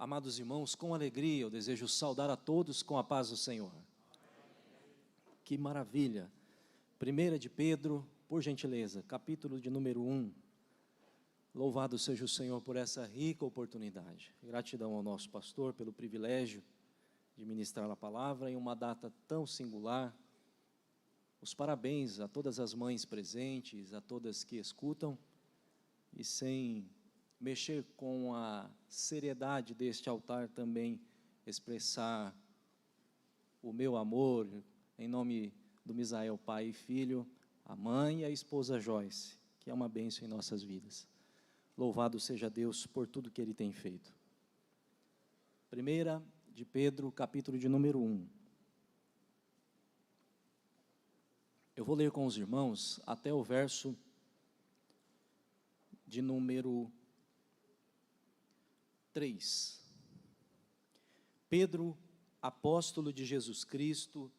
Amados irmãos, com alegria eu desejo saudar a todos com a paz do Senhor. Que maravilha! 1 de Pedro, por gentileza, capítulo de número 1. Louvado seja o Senhor por essa rica oportunidade. Gratidão ao nosso pastor pelo privilégio de ministrar a palavra em uma data tão singular. Os parabéns a todas as mães presentes, a todas que escutam, e sem mexer com a seriedade deste altar também expressar o meu amor em nome do Misael, pai e filho, a mãe e a esposa Joyce, que é uma bênção em nossas vidas. Louvado seja Deus por tudo que Ele tem feito. 1 de Pedro, capítulo de número 1. Eu vou ler com os irmãos até o verso de número 3. Pedro, apóstolo de Jesus Cristo,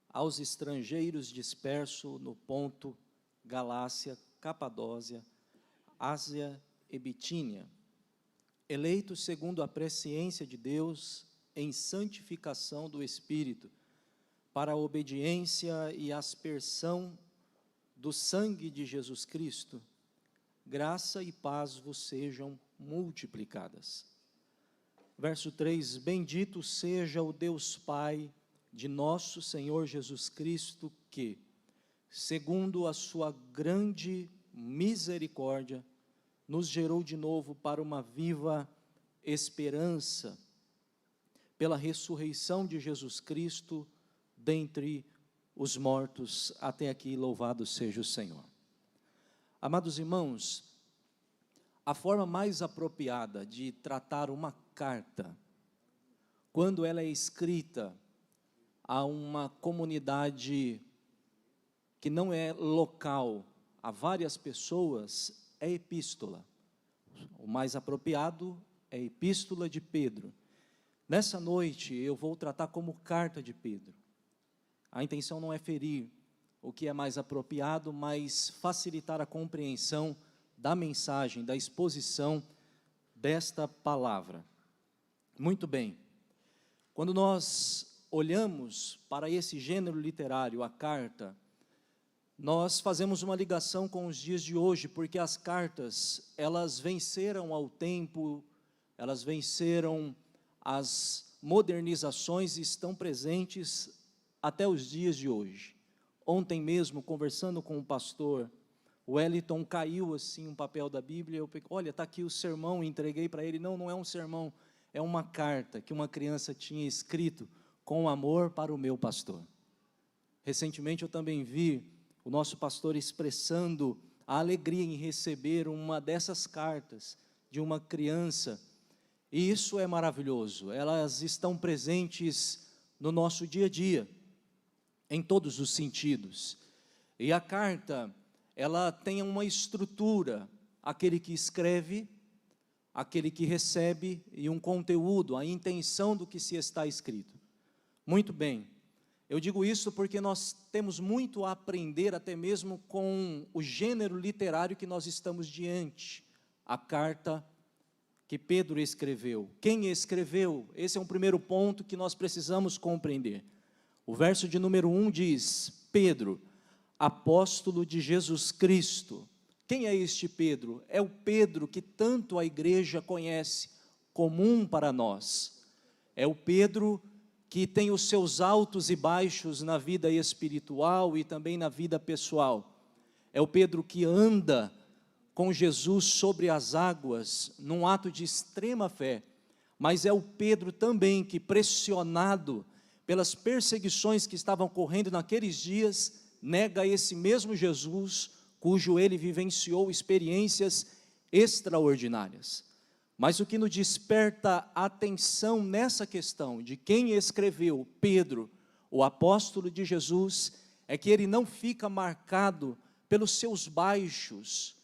aos estrangeiros dispersos no Ponto, Galácia, Capadócia, Ásia e Bitínia, eleitos segundo a presciência de Deus em santificação do Espírito, para a obediência e aspersão do sangue de Jesus Cristo, graça e paz vos sejam multiplicadas. Verso 3, bendito seja o Deus Pai de nosso Senhor Jesus Cristo, que, segundo a sua grande misericórdia, nos gerou de novo para uma viva esperança, pela ressurreição de Jesus Cristo dentre os mortos. Até aqui, louvado seja o Senhor. Amados irmãos, a forma mais apropriada de tratar uma carta, quando ela é escrita a uma comunidade que não é local, a várias pessoas, é epístola. O mais apropriado é a epístola de Pedro. Nessa noite eu vou tratar como carta de Pedro. A intenção não é ferir o que é mais apropriado, mas facilitar a compreensão da mensagem, da exposição desta palavra. Muito bem, quando nós olhamos para esse gênero literário, a carta, nós fazemos uma ligação com os dias de hoje, porque as cartas, elas venceram ao tempo, elas venceram as modernizações e estão presentes até os dias de hoje. Ontem mesmo, conversando com o pastor Wellington, caiu assim um papel da Bíblia, eu peguei, olha, está aqui o sermão, entreguei para ele. Não é um sermão, é uma carta que uma criança tinha escrito com amor para o meu pastor. Recentemente eu também vi o nosso pastor expressando a alegria em receber uma dessas cartas de uma criança, e isso é maravilhoso. Elas estão presentes no nosso dia a dia, em todos os sentidos, e a carta, ela tem uma estrutura, aquele que escreve, aquele que recebe, e um conteúdo, a intenção do que se está escrito. Muito bem, eu digo isso porque nós temos muito a aprender, até mesmo com o gênero literário que nós estamos diante, a carta que Pedro escreveu. Quem escreveu? Esse é um primeiro ponto que nós precisamos compreender. O verso de número 1 diz, Pedro, apóstolo de Jesus Cristo. Quem é este Pedro? É o Pedro que tanto a igreja conhece, comum para nós. É o Pedro que tem os seus altos e baixos na vida espiritual e também na vida pessoal. É o Pedro que anda com Jesus sobre as águas, num ato de extrema fé. Mas é o Pedro também que, pressionado pelas perseguições que estavam correndo naqueles dias, nega esse mesmo Jesus, cujo ele vivenciou experiências extraordinárias. Mas o que nos desperta atenção nessa questão de quem escreveu Pedro, o apóstolo de Jesus, é que ele não fica marcado pelos seus baixos,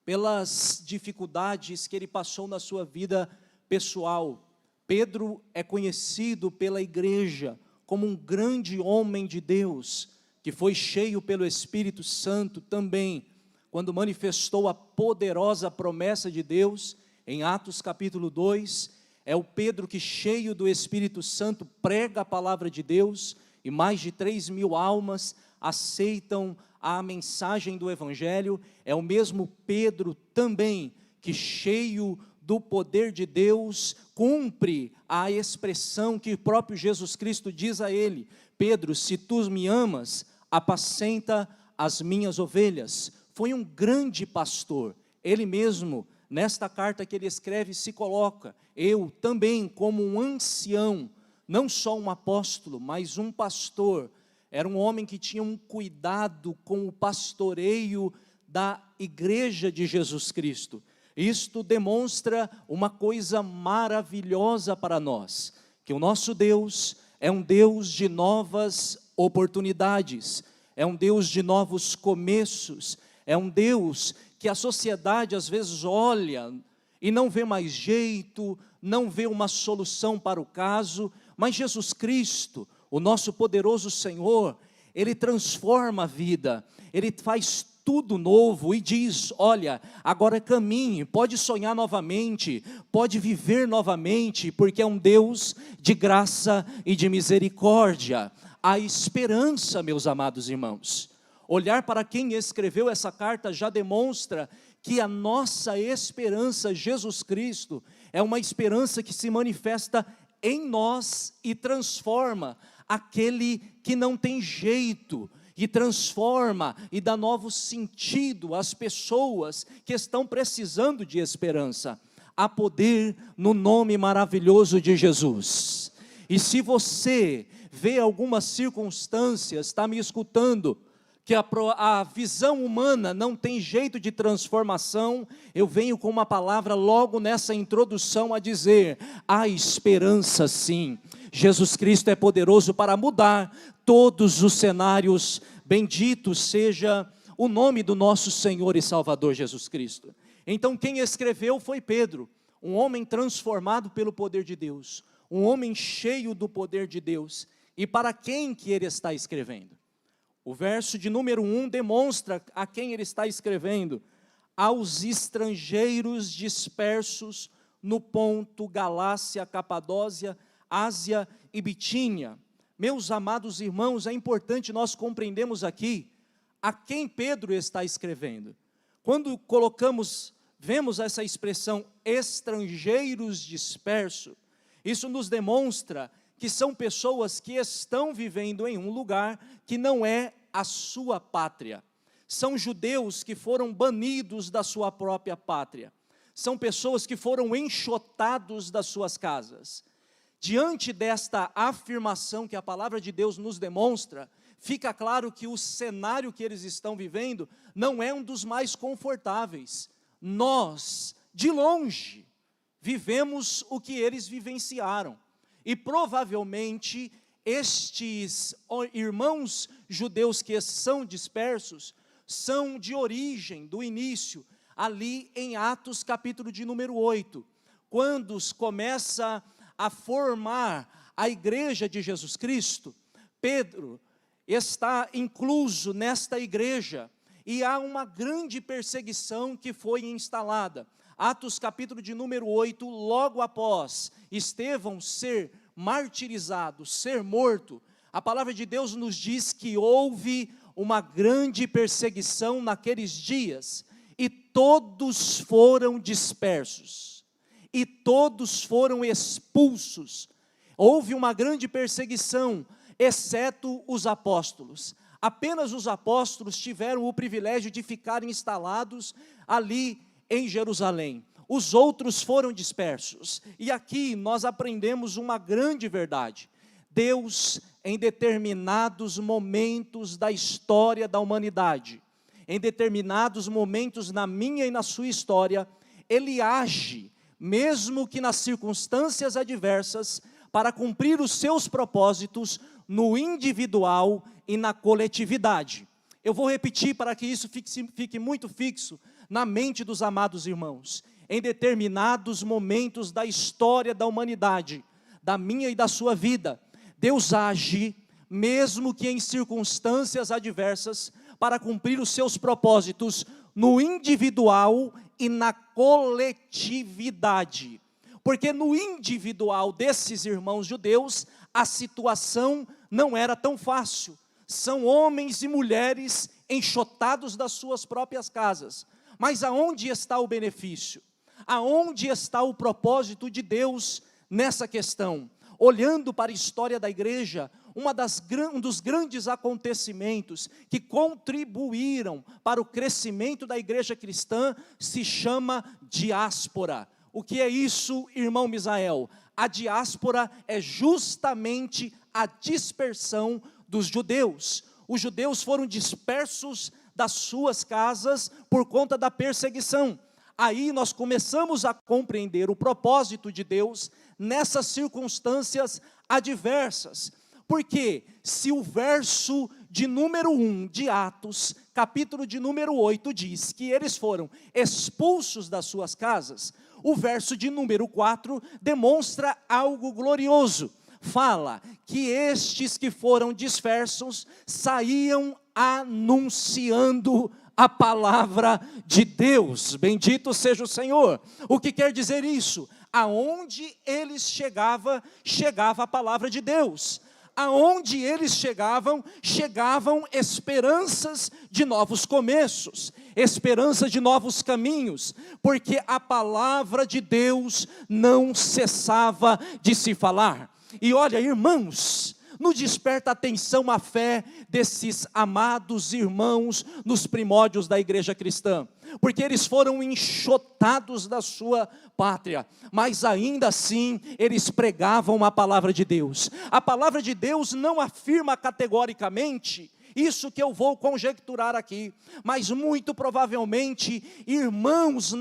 pelas dificuldades que ele passou na sua vida pessoal. Pedro é conhecido pela igreja como um grande homem de Deus, que foi cheio pelo Espírito Santo também, quando manifestou a poderosa promessa de Deus, em Atos capítulo 2, É o Pedro que, cheio do Espírito Santo, prega a palavra de Deus, e mais de 3.000 almas aceitam a mensagem do Evangelho. É o mesmo Pedro também que, cheio do poder de Deus, cumpre a expressão que o próprio Jesus Cristo diz a ele: Pedro, se tu me amas, apacenta as minhas ovelhas. Foi um grande pastor. Ele mesmo, nesta carta que ele escreve, se coloca: eu também, como um ancião, não só um apóstolo, mas um pastor. Era um homem que tinha um cuidado com o pastoreio da igreja de Jesus Cristo. Isto demonstra uma coisa maravilhosa para nós, que o nosso Deus é um Deus de novas oportunidades, é um Deus de novos começos, é um Deus que a sociedade às vezes olha e não vê mais jeito, não vê uma solução para o caso, mas Jesus Cristo, o nosso poderoso Senhor, Ele transforma a vida, Ele faz tudo novo e diz: olha, agora caminhe, pode sonhar novamente, pode viver novamente, porque é um Deus de graça e de misericórdia. Há esperança, meus amados irmãos. Olhar para quem escreveu essa carta já demonstra que a nossa esperança, Jesus Cristo, é uma esperança que se manifesta em nós e transforma aquele que não tem jeito, e transforma e dá novo sentido às pessoas que estão precisando de esperança. Há poder no nome maravilhoso de Jesus. E se você vê algumas circunstâncias, está me escutando, que a visão humana não tem jeito de transformação, eu venho com uma palavra logo nessa introdução a dizer: há esperança sim. Jesus Cristo é poderoso para mudar todos os cenários. Bendito seja o nome do nosso Senhor e Salvador Jesus Cristo. Então quem escreveu foi Pedro, um homem transformado pelo poder de Deus, um homem cheio do poder de Deus. E para quem que ele está escrevendo? O verso de número 1 demonstra a quem ele está escrevendo: aos estrangeiros dispersos no Ponto, Galácia, Capadócia, Ásia e Bitínia. Meus amados irmãos, é importante nós compreendermos aqui a quem Pedro está escrevendo. Quando vemos essa expressão estrangeiros dispersos, isso nos demonstra que são pessoas que estão vivendo em um lugar que não é a sua pátria. São judeus que foram banidos da sua própria pátria. São pessoas que foram enxotados das suas casas. Diante desta afirmação que a palavra de Deus nos demonstra, fica claro que o cenário que eles estão vivendo não é um dos mais confortáveis. Nós, de longe, vivemos o que eles vivenciaram. E provavelmente estes irmãos judeus que são dispersos são de origem, do início, ali em Atos capítulo de número 8, quando começa a formar a igreja de Jesus Cristo. Pedro está incluso nesta igreja e há uma grande perseguição que foi instalada. Atos capítulo de número 8, logo após Estevão ser martirizado, ser morto, a palavra de Deus nos diz que houve uma grande perseguição naqueles dias, e todos foram dispersos, e todos foram expulsos. Houve uma grande perseguição, exceto os apóstolos. Apenas os apóstolos tiveram o privilégio de ficarem instalados ali em Jerusalém. Os outros foram dispersos. E aqui nós aprendemos uma grande verdade. Deus, em determinados momentos da história da humanidade, em determinados momentos na minha e na sua história, Ele age, mesmo que nas circunstâncias adversas, para cumprir os seus propósitos no individual e na coletividade. Eu vou repetir para que isso fique muito fixo na mente dos amados irmãos. Em determinados momentos da história da humanidade, da minha e da sua vida, Deus age, mesmo que em circunstâncias adversas, para cumprir os seus propósitos no individual e na coletividade. porque no individual desses irmãos judeus, a situação não era tão fácil. São homens e mulheres enxotados das suas próprias casas. Mas aonde está o benefício? Aonde está o propósito de Deus nessa questão? Olhando para a história da igreja, um dos grandes acontecimentos que contribuíram para o crescimento da igreja cristã se chama diáspora. O que é isso, irmão Misael? A diáspora é justamente a dispersão dos judeus. Os judeus foram dispersos das suas casas por conta da perseguição. Aí nós começamos a compreender o propósito de Deus nessas circunstâncias adversas. Porque se o verso de número 1 de Atos, capítulo de número 8, diz que eles foram expulsos das suas casas, o verso de número 4 demonstra algo glorioso. Fala que estes que foram dispersos saíam anunciando a palavra de Deus. Bendito seja o Senhor. O que quer dizer isso? Aonde eles chegavam, chegava a palavra de Deus. Aonde eles chegavam esperanças de novos começos, esperanças de novos caminhos, porque a palavra de Deus não cessava de se falar. E olha, irmãos, nos desperta a atenção a fé desses amados irmãos nos primórdios da igreja cristã, porque eles foram enxotados da sua pátria, mas ainda assim eles pregavam a palavra de Deus. A palavra de Deus não afirma categoricamente isso que eu vou conjecturar aqui, mas muito provavelmente irmãos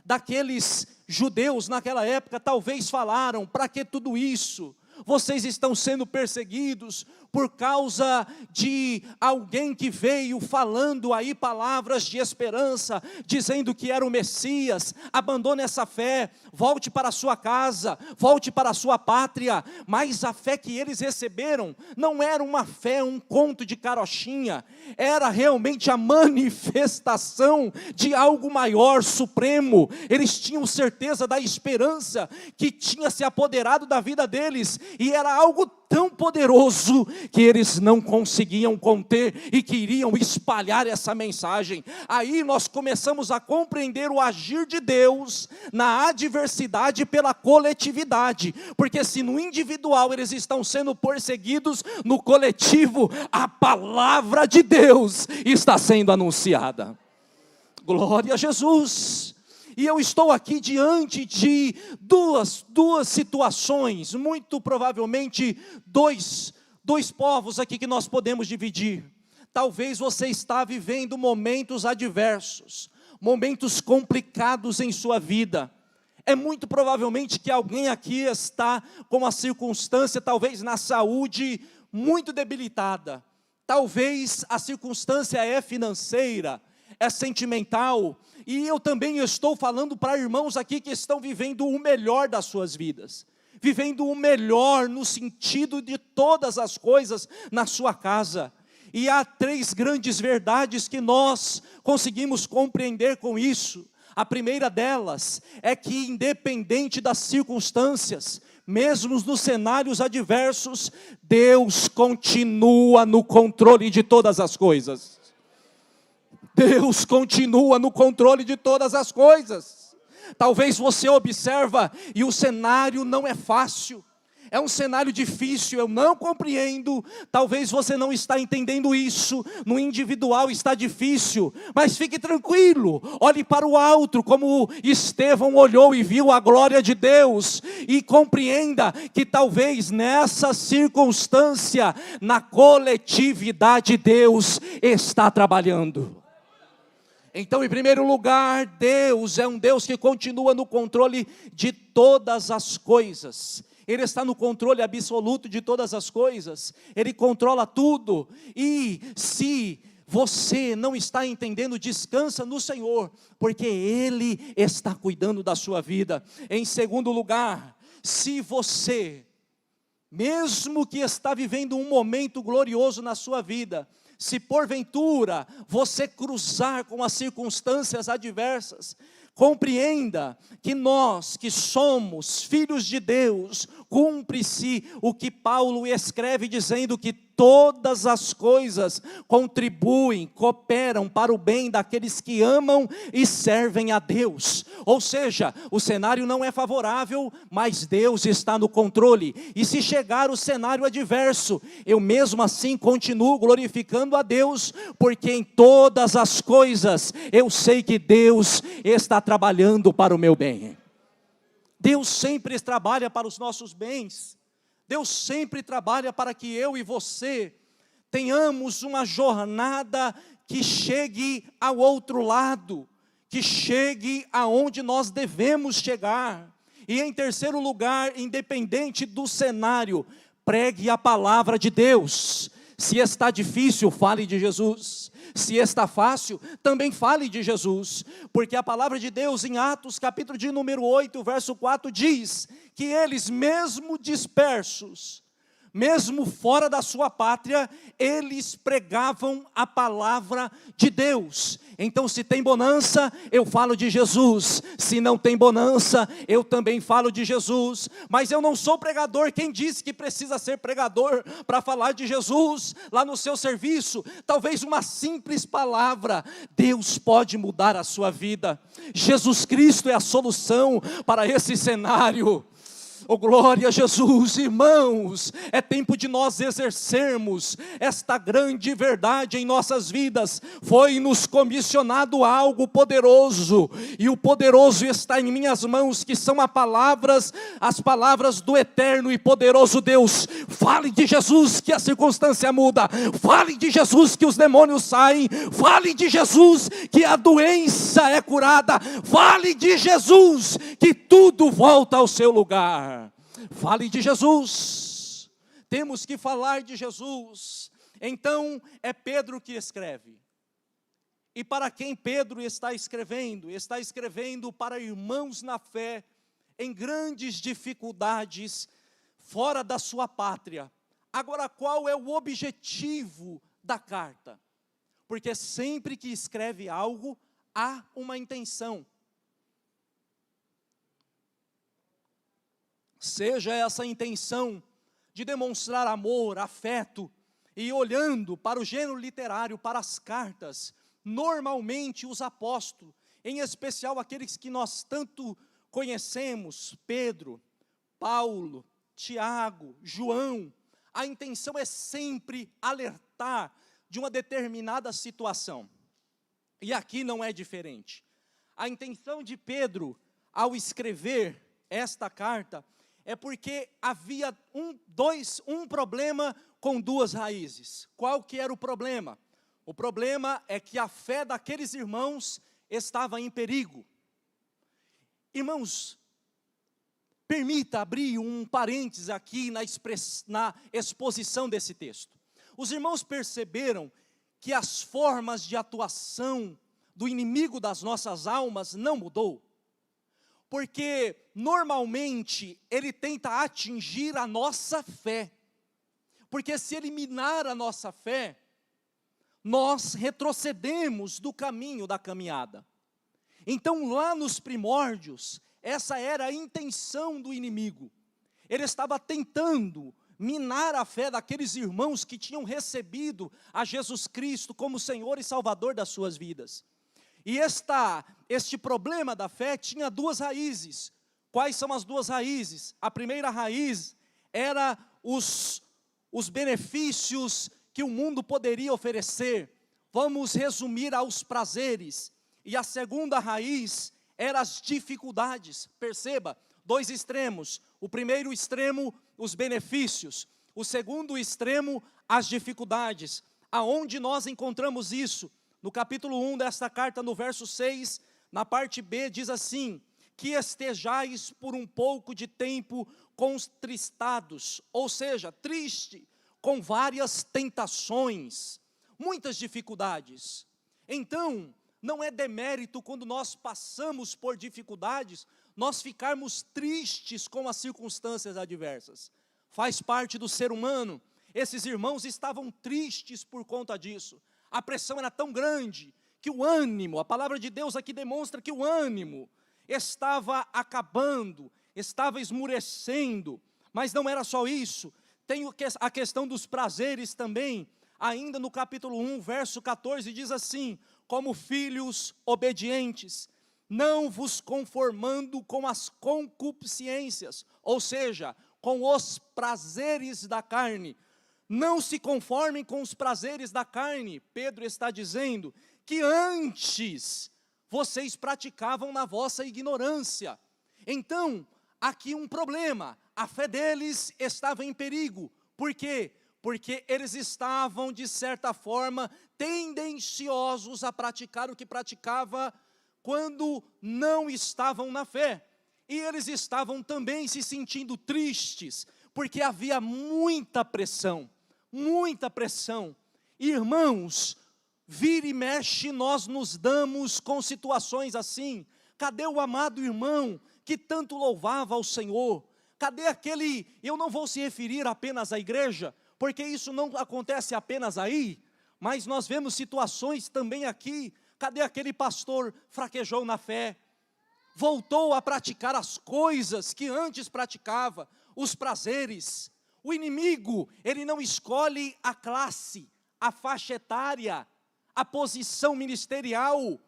daqueles judeus naquela época talvez falaram: para que tudo isso? Vocês estão sendo perseguidos por causa de alguém que veio falando aí palavras de esperança, dizendo que era o Messias. Abandone essa fé, volte para a sua casa, volte para a sua pátria. Mas a fé que eles receberam não era uma fé, um conto de carochinha, era realmente a manifestação de algo maior, supremo. Eles tinham certeza da esperança que tinha se apoderado da vida deles, e era algo tão poderoso que eles não conseguiam conter e queriam espalhar essa mensagem. Aí nós começamos a compreender o agir de Deus na adversidade pela coletividade, porque se no individual eles estão sendo perseguidos, no coletivo a palavra de Deus está sendo anunciada. Glória a Jesus. E eu estou aqui diante de duas situações, muito provavelmente dois povos aqui que nós podemos dividir. Talvez você está vivendo momentos adversos, momentos complicados em sua vida. É muito provavelmente que alguém aqui está com uma circunstância, talvez na saúde, muito debilitada. Talvez a circunstância é financeira, é sentimental. E eu também estou falando para irmãos aqui que estão vivendo o melhor das suas vidas, vivendo o melhor no sentido de todas as coisas na sua casa. E há 3 grandes verdades que nós conseguimos compreender com isso. A primeira delas é que, independente das circunstâncias, mesmo nos cenários adversos, Deus continua no controle de todas as coisas. Deus continua no controle de todas as coisas. Talvez você observa e o cenário não é fácil, é um cenário difícil, eu não compreendo. Talvez você não está entendendo isso, no individual está difícil, mas fique tranquilo, olhe para o alto, como Estevão olhou e viu a glória de Deus, e compreenda que talvez nessa circunstância, na coletividade, Deus está trabalhando. Então, em primeiro lugar, Deus é um Deus que continua no controle de todas as coisas. Ele está no controle absoluto de todas as coisas. Ele controla tudo. E se você não está entendendo, descansa no Senhor, porque Ele está cuidando da sua vida. Em segundo lugar, se você, mesmo que está vivendo um momento glorioso na sua vida, se porventura você cruzar com as circunstâncias adversas, Compreenda que nós, que somos filhos de Deus, cumpre-se o que Paulo escreve dizendo que todas as coisas contribuem, cooperam para o bem daqueles que amam e servem a Deus. Ou seja, o cenário não é favorável, mas Deus está no controle. E se chegar o cenário adverso, eu mesmo assim continuo glorificando a Deus, porque em todas as coisas eu sei que Deus está trabalhando para o meu bem. Deus sempre trabalha para os nossos bens. Deus sempre trabalha para que eu e você tenhamos uma jornada que chegue ao outro lado, que chegue aonde nós devemos chegar. E em terceiro lugar, independente do cenário, pregue a palavra de Deus. Se está difícil, fale de Jesus. Se está fácil, também fale de Jesus. Porque a palavra de Deus em Atos, capítulo de número 8, verso 4, diz que eles mesmo dispersos, mesmo fora da sua pátria, eles pregavam a palavra de Deus. Então, se tem bonança, eu falo de Jesus. Se não tem bonança, eu também falo de Jesus. Mas eu não sou pregador. Quem disse que precisa ser pregador para falar de Jesus lá no seu serviço? Talvez uma simples palavra, Deus pode mudar a sua vida. Jesus Cristo é a solução para esse cenário. Oh, glória a Jesus, irmãos, é tempo de nós exercermos esta grande verdade em nossas vidas. Foi nos comissionado algo poderoso, e o poderoso está em minhas mãos, que são as palavras do eterno e poderoso Deus. Fale de Jesus que a circunstância muda, fale de Jesus que os demônios saem, fale de Jesus que a doença é curada, fale de Jesus que tudo volta ao seu lugar. Fale de Jesus, temos que falar de Jesus. Então é Pedro que escreve. E para quem Pedro está escrevendo? Está escrevendo para irmãos na fé, em grandes dificuldades, fora da sua pátria. Agora, qual é o objetivo da carta? Porque sempre que escreve algo, há uma intenção. Seja essa intenção de demonstrar amor, afeto, e olhando para o gênero literário, para as cartas, normalmente os apóstolos, em especial aqueles que nós tanto conhecemos, Pedro, Paulo, Tiago, João, a intenção é sempre alertar de uma determinada situação. E aqui não é diferente. A intenção de Pedro, ao escrever esta carta, é porque havia um problema com duas raízes. Qual que era o problema? O problema é que a fé daqueles irmãos estava em perigo. Irmãos, permita abrir um parênteses aqui na exposição desse texto. Os irmãos perceberam que as formas de atuação do inimigo das nossas almas não mudou? Porque normalmente ele tenta atingir a nossa fé. Porque se eliminar a nossa fé, nós retrocedemos do caminho da caminhada. Então lá nos primórdios, essa era a intenção do inimigo. Ele estava tentando minar a fé daqueles irmãos que tinham recebido a Jesus Cristo como Senhor e Salvador das suas vidas. E este problema da fé tinha duas raízes. Quais são as duas raízes? A primeira raiz era os benefícios que o mundo poderia oferecer. Vamos resumir aos prazeres. E a segunda raiz era as dificuldades. Perceba, dois extremos. O primeiro extremo, os benefícios. O segundo extremo, as dificuldades. Aonde nós encontramos isso? No capítulo 1 desta carta, no verso 6, na parte B, diz assim: que estejais por um pouco de tempo contristados, ou seja, triste, com várias tentações, muitas dificuldades. Então, não é demérito quando nós passamos por dificuldades, nós ficarmos tristes com as circunstâncias adversas. Faz parte do ser humano. Esses irmãos estavam tristes por conta disso. A pressão era tão grande que o ânimo, a palavra de Deus aqui demonstra que o ânimo estava acabando, estava esmurecendo, mas não era só isso, tem a questão dos prazeres também, ainda no capítulo 1, verso 14, diz assim: como filhos obedientes, não vos conformando com as concupiscências, ou seja, com os prazeres da carne. Não se conformem com os prazeres da carne. Pedro está dizendo que antes vocês praticavam na vossa ignorância. Então, aqui um problema, a fé deles estava em perigo. Por quê? Porque eles estavam, de certa forma, tendenciosos a praticar o que praticava quando não estavam na fé. E eles estavam também se sentindo tristes, porque havia muita pressão. Irmãos, vira e mexe, nós nos damos com situações assim. Cadê o amado irmão que tanto louvava ao Senhor? Cadê aquele, eu não vou se referir apenas à igreja, porque isso não acontece apenas aí, mas nós vemos situações também aqui. Cadê aquele pastor fraquejou na fé? Voltou a praticar as coisas que antes praticava, os prazeres. O inimigo, ele não escolhe a classe, a faixa etária, a posição ministerial.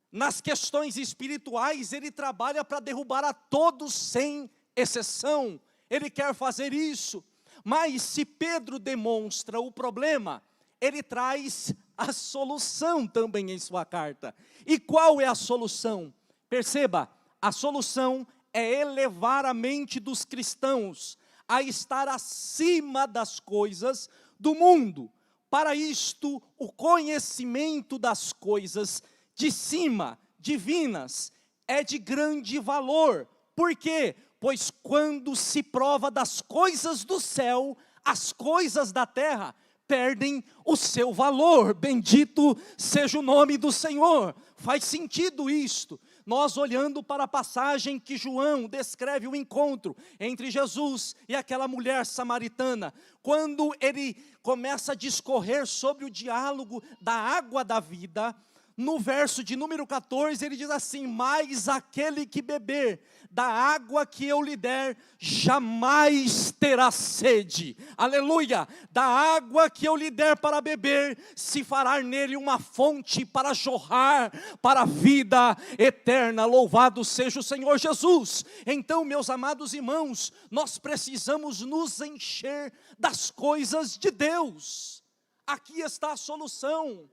Nas questões espirituais, ele trabalha para derrubar a todos sem exceção. Ele quer fazer isso. Mas se Pedro demonstra o problema, ele traz a solução também em sua carta. E qual é a solução? Perceba, a solução é elevar a mente dos cristãos a estar acima das coisas do mundo. Para isto, o conhecimento das coisas de cima, divinas, é de grande valor. Por quê? Pois quando se prova das coisas do céu, as coisas da terra perdem o seu valor. Bendito seja o nome do Senhor. Faz sentido isto. Nós olhando para a passagem que João descreve o encontro entre Jesus e aquela mulher samaritana, quando ele começa a discorrer sobre o diálogo da água da vida, no verso de número 14, ele diz assim: mas aquele que beber da água que eu lhe der, jamais terá sede. Aleluia! Da água que eu lhe der para beber, se fará nele uma fonte para jorrar para a vida eterna. Louvado seja o Senhor Jesus. Então, meus amados irmãos, nós precisamos nos encher das coisas de Deus. Aqui está a solução.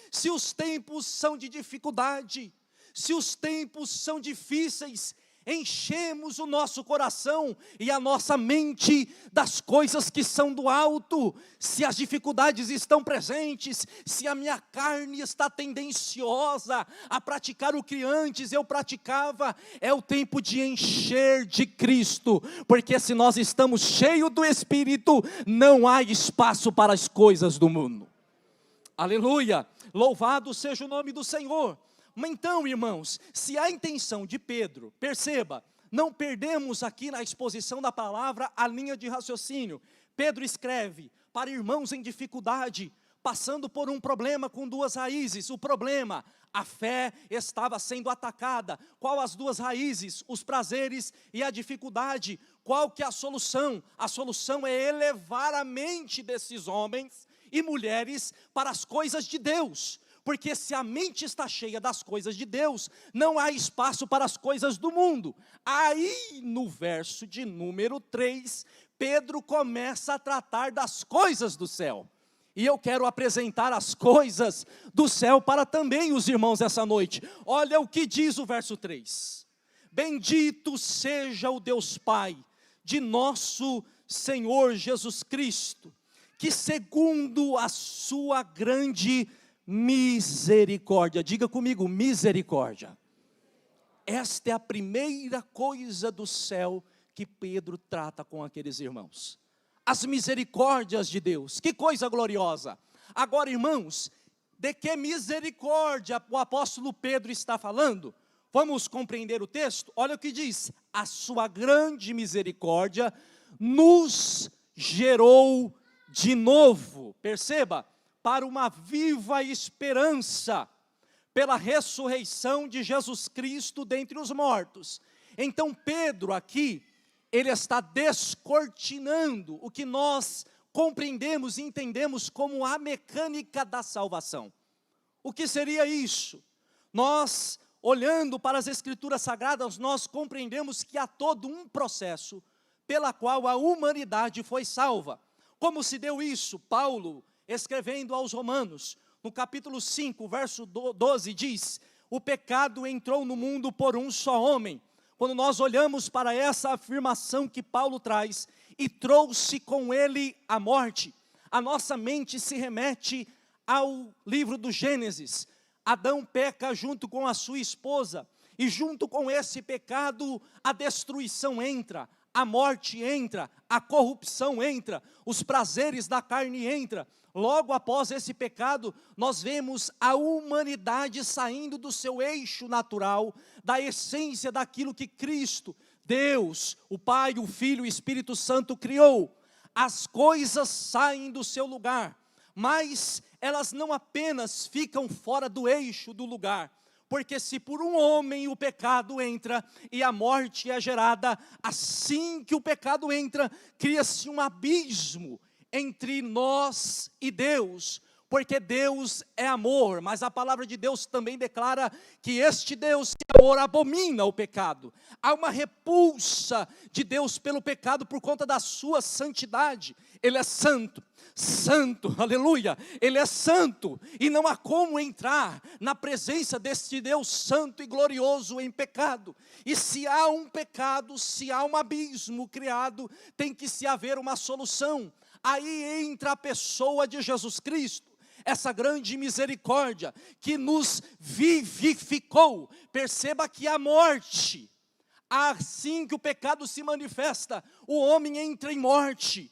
Se os tempos são de dificuldade, se os tempos são difíceis, enchemos o nosso coração e a nossa mente das coisas que são do alto. Se as dificuldades estão presentes, se a minha carne está tendenciosa a praticar o que antes eu praticava, é o tempo de encher de Cristo, porque se nós estamos cheios do Espírito, não há espaço para as coisas do mundo. Aleluia! Louvado seja o nome do Senhor. Mas então, irmãos, se a intenção de Pedro, perceba, não perdemos aqui na exposição da palavra a linha de raciocínio. Pedro escreve para irmãos em dificuldade, passando por um problema com duas raízes. O problema, a fé estava sendo atacada. Qual as duas raízes? Os prazeres e a dificuldade. Qual que é a solução? A solução é elevar a mente desses homens e mulheres para as coisas de Deus, porque se a mente está cheia das coisas de Deus, não há espaço para as coisas do mundo. Aí no verso de número 3, Pedro começa a tratar das coisas do céu, e eu quero apresentar as coisas do céu para também os irmãos essa noite. Olha o que diz o verso 3, bendito seja o Deus Pai de nosso Senhor Jesus Cristo, que segundo a sua grande misericórdia, diga comigo, misericórdia. Esta é a primeira coisa do céu que Pedro trata com aqueles irmãos. As misericórdias de Deus, que coisa gloriosa. Agora, irmãos, de que misericórdia o apóstolo Pedro está falando? Vamos compreender o texto? Olha o que diz: a sua grande misericórdia nos gerou de novo. Perceba, para uma viva esperança, pela ressurreição de Jesus Cristo dentre os mortos. Então Pedro aqui, ele está descortinando o que nós compreendemos e entendemos como a mecânica da salvação. O que seria isso? Nós, olhando para as Escrituras Sagradas, nós compreendemos que há todo um processo pela qual a humanidade foi salva. Como se deu isso? Paulo, escrevendo aos Romanos, no capítulo 5, verso 12, diz: o pecado entrou no mundo por um só homem. Quando nós olhamos para essa afirmação que Paulo traz, e trouxe com ele a morte, a nossa mente se remete ao livro do Gênesis. Adão peca junto com a sua esposa, e junto com esse pecado, a destruição entra, a morte entra, a corrupção entra, os prazeres da carne entram. Logo após esse pecado, nós vemos a humanidade saindo do seu eixo natural, da essência daquilo que Cristo, Deus, o Pai, o Filho e o Espírito Santo criou. As coisas saem do seu lugar, mas elas não apenas ficam fora do eixo do lugar, porque se por um homem o pecado entra e a morte é gerada, assim que o pecado entra, cria-se um abismo entre nós e Deus, porque Deus é amor, mas a palavra de Deus também declara que este Deus que é amor abomina o pecado. Há uma repulsa de Deus pelo pecado por conta da sua santidade. Ele é santo, santo, aleluia, Ele é santo, e não há como entrar na presença deste Deus santo e glorioso em pecado. E se há um pecado, se há um abismo criado, tem que se haver uma solução. Aí entra a pessoa de Jesus Cristo, essa grande misericórdia que nos vivificou. Perceba que a morte, assim que o pecado se manifesta, o homem entra em morte,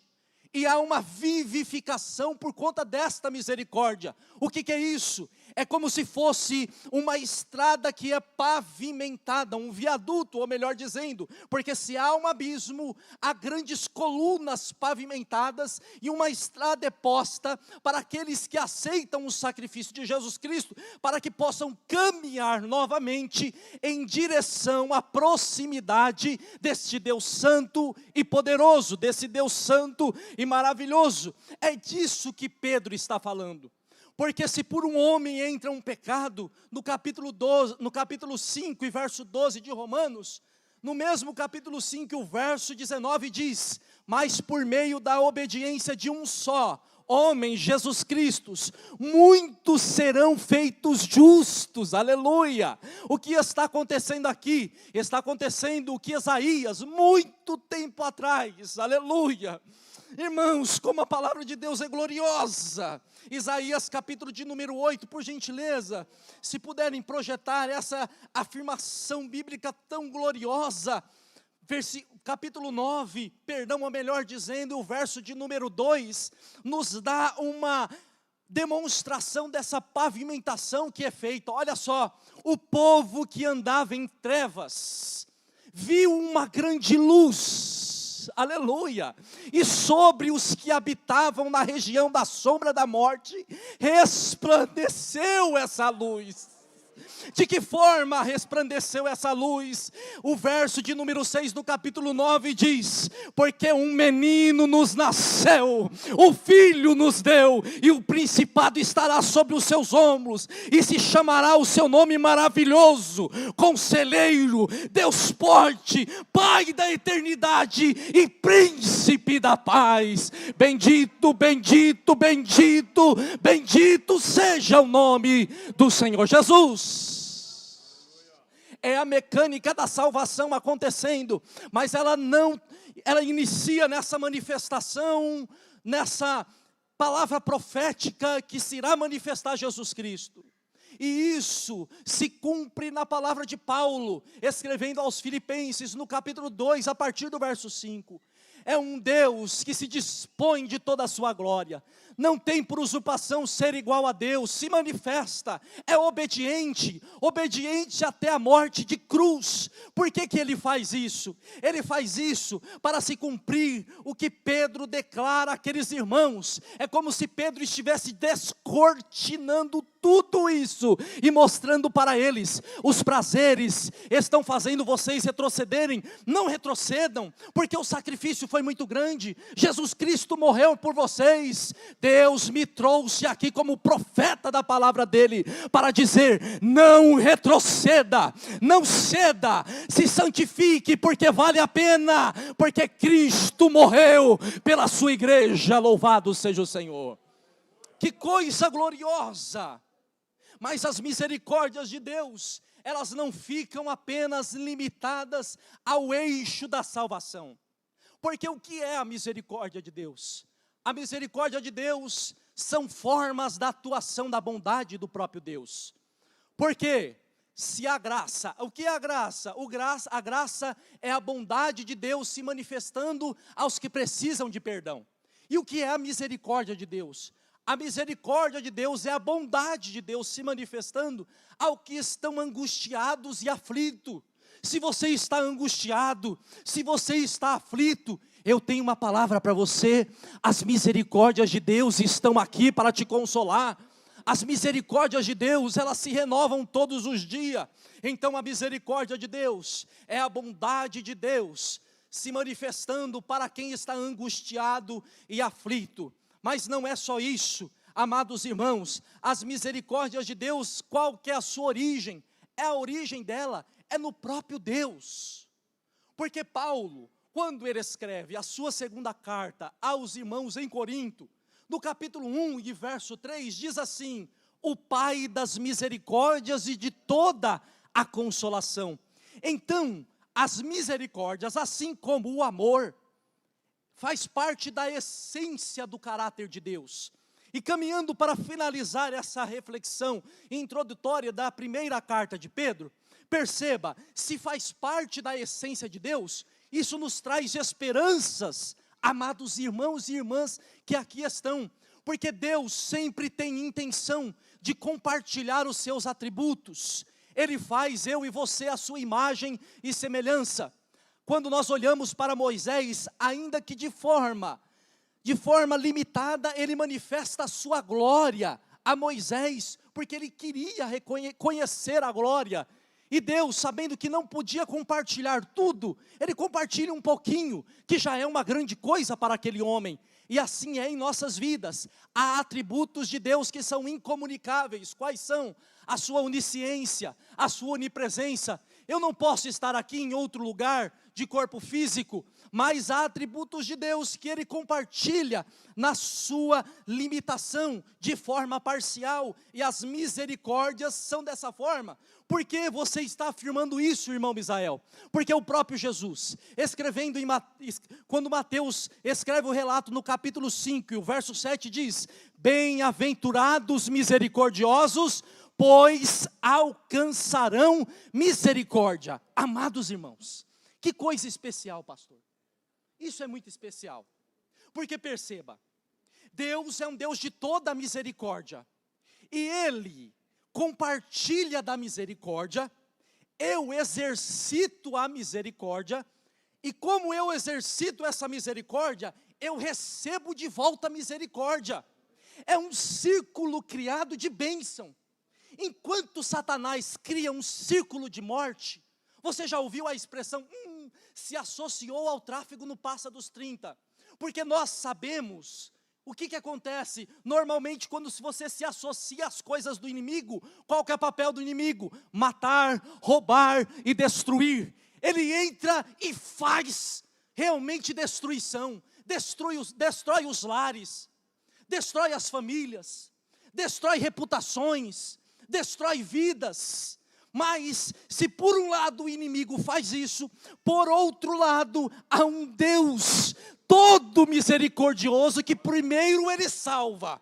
e há uma vivificação por conta desta misericórdia. O que é isso? É como se fosse uma estrada que é pavimentada, um viaduto, ou melhor dizendo, porque se há um abismo, há grandes colunas pavimentadas, e uma estrada é posta para aqueles que aceitam o sacrifício de Jesus Cristo, para que possam caminhar novamente em direção à proximidade deste Deus santo e poderoso, desse Deus santo e maravilhoso. É disso que Pedro está falando. Porque se por um homem entra um pecado, no capítulo 5 e verso 12 de Romanos, no mesmo capítulo 5, o verso 19 diz: mas por meio da obediência de um só homem, Jesus Cristo, muitos serão feitos justos, aleluia. O que está acontecendo aqui? Está acontecendo o que Isaías, muito tempo atrás, aleluia. Irmãos, como a palavra de Deus é gloriosa. Isaías capítulo de número 8, por gentileza, se puderem projetar essa afirmação bíblica tão gloriosa. Capítulo 9, perdão, ou melhor dizendo, o verso de número 2, nos dá uma demonstração dessa pavimentação que é feita. Olha só, o povo que andava em trevas, viu uma grande luz, aleluia, e sobre os que habitavam na região da sombra da morte, resplandeceu essa luz. De que forma resplandeceu essa luz? O verso de número 6 do capítulo 9 diz: porque um menino nos nasceu, o filho nos deu, e o principado estará sobre os seus ombros, e se chamará o seu nome maravilhoso, Conselheiro, Deus forte, Pai da eternidade e Príncipe da paz. Bendito, bendito, bendito, bendito seja o nome do Senhor Jesus. É a mecânica da salvação acontecendo, mas ela inicia nessa manifestação, nessa palavra profética que se irá manifestar Jesus Cristo. E isso se cumpre na palavra de Paulo, escrevendo aos Filipenses, no capítulo 2, a partir do verso 5. É um Deus que se dispõe de toda a sua glória. não tem por usurpação ser igual a Deus, se manifesta, é obediente até a morte de cruz. Por que ele faz isso? Ele faz isso para se cumprir o que Pedro declara àqueles irmãos. É como se Pedro estivesse descortinando tudo isso e mostrando para eles: os prazeres estão fazendo vocês retrocederem. Não retrocedam, porque o sacrifício foi muito grande. Jesus Cristo morreu por vocês. Deus me trouxe aqui como profeta da palavra dele para dizer: não retroceda, não ceda, se santifique, porque vale a pena, porque Cristo morreu pela sua igreja. Louvado seja o Senhor. Que coisa gloriosa! Mas as misericórdias de Deus, elas não ficam apenas limitadas ao eixo da salvação. Porque o que é a misericórdia de Deus? A misericórdia de Deus são formas da atuação da bondade do próprio Deus. Porque se a graça, o que é a graça? A graça é a bondade de Deus se manifestando aos que precisam de perdão. E o que é a misericórdia de Deus? A misericórdia de Deus é a bondade de Deus se manifestando ao que estão angustiados e aflitos. Se você está angustiado, se você está aflito, eu tenho uma palavra para você: as misericórdias de Deus estão aqui para te consolar. As misericórdias de Deus, elas se renovam todos os dias. Então a misericórdia de Deus é a bondade de Deus se manifestando para quem está angustiado e aflito. Mas não é só isso, amados irmãos. As misericórdias de Deus, qual que é a sua origem? A origem dela é no próprio Deus. Porque Paulo, quando ele escreve a sua segunda carta aos irmãos em Corinto, no capítulo 1 e verso 3, diz assim: o Pai das misericórdias e de toda a consolação. Então, as misericórdias, assim como o amor, faz parte da essência do caráter de Deus. E caminhando para finalizar essa reflexão introdutória da primeira carta de Pedro, perceba, se faz parte da essência de Deus, isso nos traz esperanças, amados irmãos e irmãs que aqui estão, porque Deus sempre tem intenção de compartilhar os seus atributos. Ele faz eu e você a sua imagem e semelhança. Quando nós olhamos para Moisés, ainda que de forma limitada, ele manifesta a sua glória a Moisés, porque ele queria conhecer a glória. E Deus, sabendo que não podia compartilhar tudo, ele compartilha um pouquinho, que já é uma grande coisa para aquele homem. E assim é em nossas vidas. Há atributos de Deus que são incomunicáveis. Quais são? A sua onisciência, a sua onipresença. Eu não posso estar aqui em outro lugar de corpo físico, mas há atributos de Deus que Ele compartilha na sua limitação, de forma parcial, e as misericórdias são dessa forma. Por que você está afirmando isso, irmão Misael? Porque o próprio Jesus, escrevendo quando Mateus escreve o relato no capítulo 5, e o verso 7 diz: bem-aventurados misericordiosos, pois alcançarão misericórdia. Amados irmãos, que coisa especial, pastor. Isso é muito especial. Porque perceba, Deus é um Deus de toda a misericórdia. E Ele compartilha da misericórdia. Eu exercito a misericórdia. E como eu exercito essa misericórdia, eu recebo de volta a misericórdia. É um círculo criado de bênção. Enquanto Satanás cria um círculo de morte, você já ouviu a expressão, se associou ao tráfego no Passa dos 30, porque nós sabemos o que acontece, normalmente quando você se associa às coisas do inimigo, qual que é o papel do inimigo? Matar, roubar e destruir. Ele entra e faz realmente destruição, destrói os lares, destrói as famílias, destrói reputações, destrói vidas. Mas se por um lado o inimigo faz isso, por outro lado há um Deus todo misericordioso que primeiro Ele salva,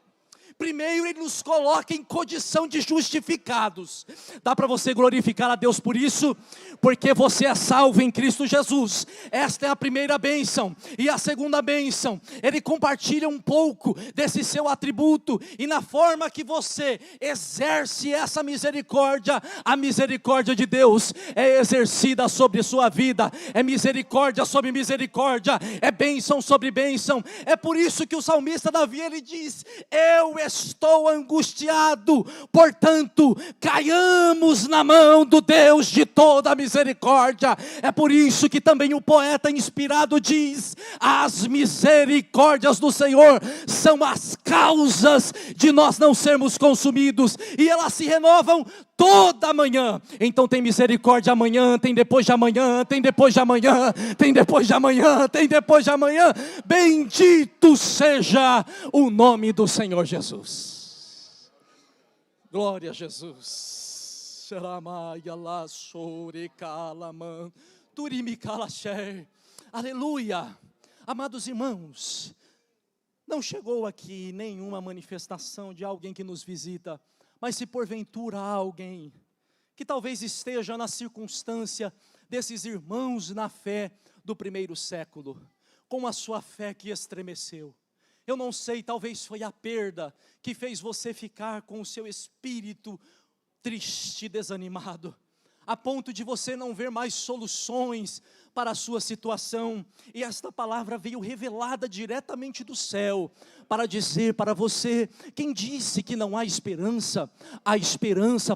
Primeiro Ele nos coloca em condição de justificados. Dá para você glorificar a Deus por isso? Porque você é salvo em Cristo Jesus. Esta é a primeira bênção. E a segunda bênção, Ele compartilha um pouco desse seu atributo, e na forma que você exerce essa misericórdia, a misericórdia de Deus é exercida sobre sua vida, é misericórdia sobre misericórdia, é bênção sobre bênção. É por isso que o salmista Davi, ele diz: eu estou angustiado, portanto, caiamos na mão do Deus de toda a misericórdia. É por isso que também o poeta inspirado diz: as misericórdias do Senhor são as causas de nós não sermos consumidos, e elas se renovam toda manhã. Então tem misericórdia amanhã, tem depois de amanhã, tem depois de amanhã, tem depois de amanhã, tem depois de amanhã. Bendito seja o nome do Senhor Jesus. Glória a Jesus. Aleluia. Amados irmãos, não chegou aqui nenhuma manifestação de alguém que nos visita, mas se porventura há alguém que talvez esteja na circunstância desses irmãos na fé do primeiro século, com a sua fé que estremeceu, eu não sei, talvez foi a perda que fez você ficar com o seu espírito triste, desanimado, a ponto de você não ver mais soluções para a sua situação, e esta palavra veio revelada diretamente do céu, para dizer para você: quem disse que não há esperança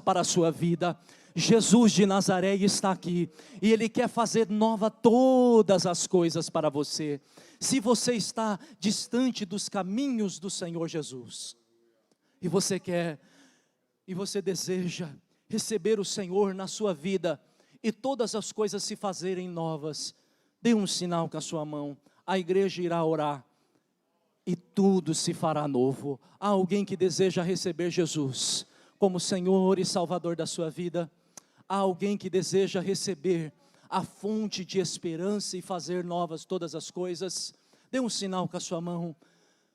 para a sua vida. Jesus de Nazaré está aqui, e Ele quer fazer nova todas as coisas para você. Se você está distante dos caminhos do Senhor Jesus, e você quer, e você deseja receber o Senhor na sua vida, e todas as coisas se fazerem novas, dê um sinal com a sua mão, a igreja irá orar, e tudo se fará novo. Há alguém que deseja receber Jesus como Senhor e Salvador da sua vida? Há alguém que deseja receber a fonte de esperança e fazer novas todas as coisas? Dê um sinal com a sua mão.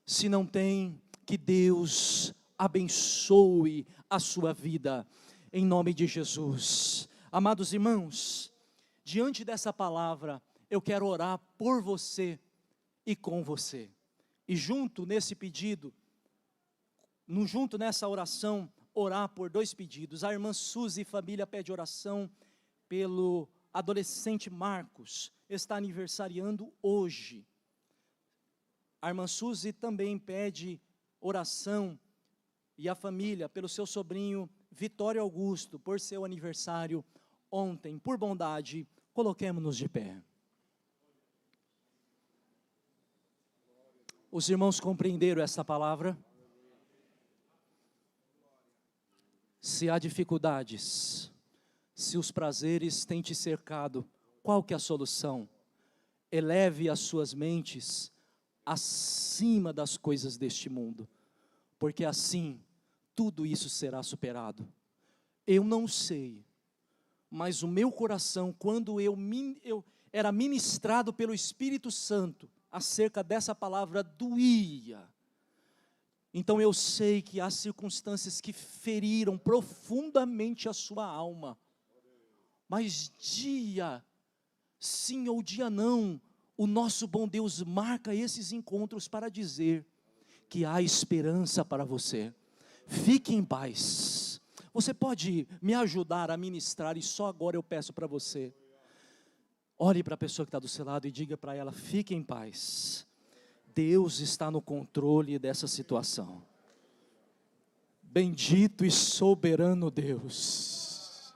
Se não tem, que Deus abençoe a sua vida, em nome de Jesus. Amados irmãos, diante dessa palavra, eu quero orar por você e com você. E junto nesse pedido, junto nessa oração, orar por dois pedidos. A irmã Suzy, família, pede oração pelo adolescente Marcos, está aniversariando hoje. A irmã Suzy também pede oração, e a família, pelo seu sobrinho Vitório Augusto, por seu aniversário ontem. Por bondade, coloquemo-nos de pé. Os irmãos compreenderam essa palavra? Se há dificuldades, se os prazeres têm te cercado, qual que é a solução? Eleve as suas mentes acima das coisas deste mundo, porque assim tudo isso será superado. Eu não sei, mas o meu coração, quando eu era ministrado pelo Espírito Santo acerca dessa palavra, doía. Então eu sei que há circunstâncias que feriram profundamente a sua alma, mas dia sim ou dia não, o nosso bom Deus marca esses encontros para dizer que há esperança para você. Fique em paz. Você pode me ajudar a ministrar, e só agora eu peço para você, olhe para a pessoa que está do seu lado e diga para ela: fique em paz, Deus está no controle dessa situação. Bendito e soberano Deus,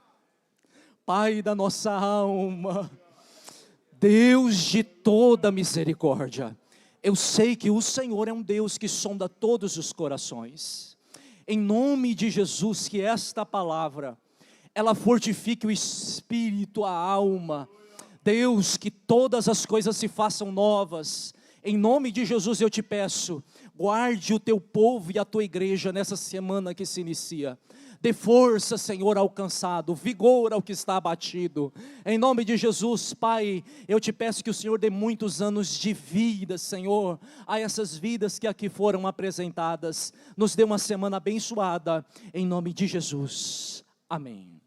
Pai da nossa alma, Deus de toda misericórdia, eu sei que o Senhor é um Deus que sonda todos os corações. Em nome de Jesus, que esta palavra, ela fortifique o espírito, a alma. Deus, que todas as coisas se façam novas, Em nome de Jesus eu te peço, guarde o teu povo e a tua igreja nessa semana que se inicia. Dê força, Senhor, ao cansado, vigor ao que está abatido. Em nome de Jesus, Pai, eu te peço que o Senhor dê muitos anos de vida, Senhor, a essas vidas que aqui foram apresentadas. Nos dê uma semana abençoada, em nome de Jesus. Amém.